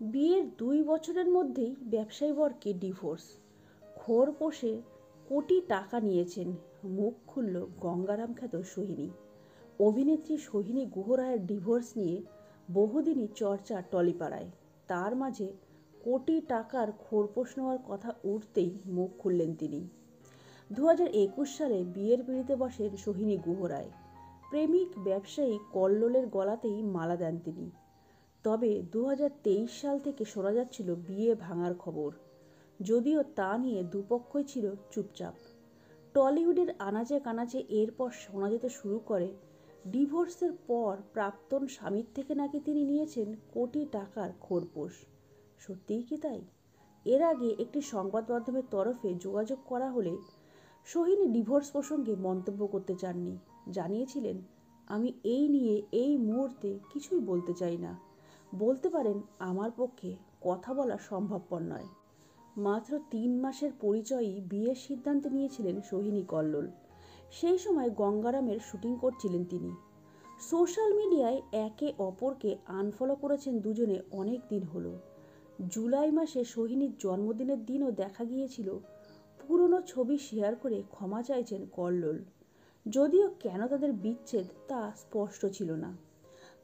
বিয়ের 2 বছরের মধ্যেই ব্যবসায়ী বরকে ডিভোর্স। খোরপোশে কোটি টাকা নিয়েছেন, মুখ খুলল গঙ্গারাম খ্যাত সোহিনী। অভিনেত্রী সোহিনী গুহ রায়ের ডিভোর্স নিয়ে বহুদিনই চর্চা টলিপাড়ায়। তার মাঝে কোটি টাকার খোরপোশ নেওয়ার কথা উঠতেই মুখ খুললেন তিনি। 2021 সালে বিয়ের পিঁড়িতে বসেন সোহিনী গুহ রায়। প্রেমিক ব্যবসায়ী কল্লোলের গলাতেই মালা দেন তিনি। তবে 2023 সাল থেকে শোনা যাচ্ছিল বিয়ে ভাঙার খবর, যদিও তা নিয়ে দুপক্ষই ছিল চুপচাপ। টলিউডের আনাচে কানাচে এরপর শোনা যেতে শুরু করে ডিভোর্সের পর প্রাক্তন স্বামীর থেকে নাকি তিনি নিয়েছেন কোটি টাকার খোরপোশ। সত্যিই কি তাই? এর আগে একটি সংবাদ মাধ্যমের তরফে যোগাযোগ করা হলে সোহিনী ডিভোর্স প্রসঙ্গে মন্তব্য করতে চাননি। জানিয়েছিলেন, আমি এই নিয়ে এই মুহূর্তে কিছুই বলতে চাই না। বলতে পারেন আমার পক্ষে কথা বলা সম্ভবপর নয়। মাত্র 3 মাসের পরিচয়ই বিয়ের সিদ্ধান্ত নিয়েছিলেন সোহিনী কল্লোল। সেই সময় গঙ্গারামের শুটিং করছিলেন তিনি। সোশ্যাল মিডিয়ায় একে অপরকে আনফলো করেছেন দুজনে অনেক দিন হলো। জুলাই মাসে সোহিনীর জন্মদিনের দিনও দেখা গিয়েছিল পুরনো ছবি শেয়ার করে ক্ষমা চাইছেন কল্লোল। যদিও কেন তাদের বিচ্ছেদ তা স্পষ্ট ছিল না।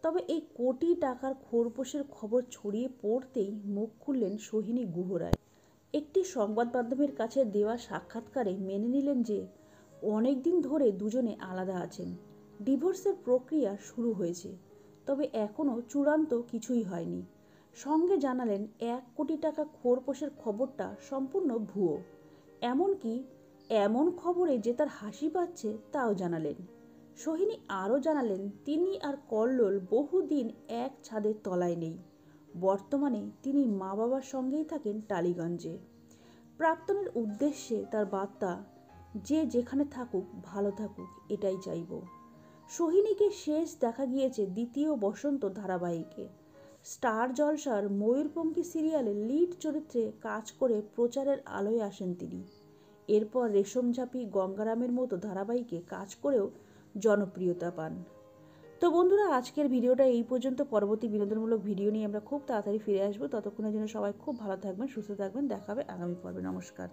তবে এই কোটি টাকার খোরপোশের খবর ছড়িয়ে পড়তেই মুখ খুললেন সোহিনী গুহ রায়। একটি সংবাদ মাধ্যমের কাছে দেওয়া সাক্ষাৎকারে মেনে নিলেন যে অনেক দিন ধরে দুজনে আলাদা আছেন। ডিভোর্সের প্রক্রিয়া শুরু হয়েছে, তবে এখনও চূড়ান্ত কিছুই হয়নি। সঙ্গে জানালেন 1 কোটি টাকা খোরপোশের খবরটা সম্পূর্ণ ভুয়ো। এমনকি এমন খবরে যে তার হাসি পাচ্ছে তাও জানালেন। সোহিনী আরও জানালেন, তিনি আর কল্লোল বহুদিন এক ছাদের তলায় নেই। বর্তমানে তিনি মা বাবার সঙ্গেই থাকেন টালিগঞ্জে। প্রাক্তনের উদ্দেশ্যে তার বার্তা, যে যেখানে থাকুক ভালো থাকুক, এটাই চাইব। সোহিনীকে শেষ দেখা গিয়েছে দ্বিতীয় বসন্ত ধারাবাহিকে। স্টার জলসার ময়ূরপঙ্খী সিরিয়ালে লিড চরিত্রে কাজ করে প্রচারের আলোয় আসেন তিনি। এরপর রেশমঝাপি, গঙ্গারামের মতো ধারাবাহিকে কাজ করেও জনপ্রিয়তা পান। তো বন্ধুরা, আজকের ভিডিওটা এই পর্যন্ত। পরবর্তী বিনোদনমূলক ভিডিও নিয়ে আমরা খুব তাড়াতাড়ি ফিরে আসবো। ততক্ষণের জন্য সবাই খুব ভালো থাকবেন, সুস্থ থাকবেন। দেখা হবে আগামী পর্বে। নমস্কার।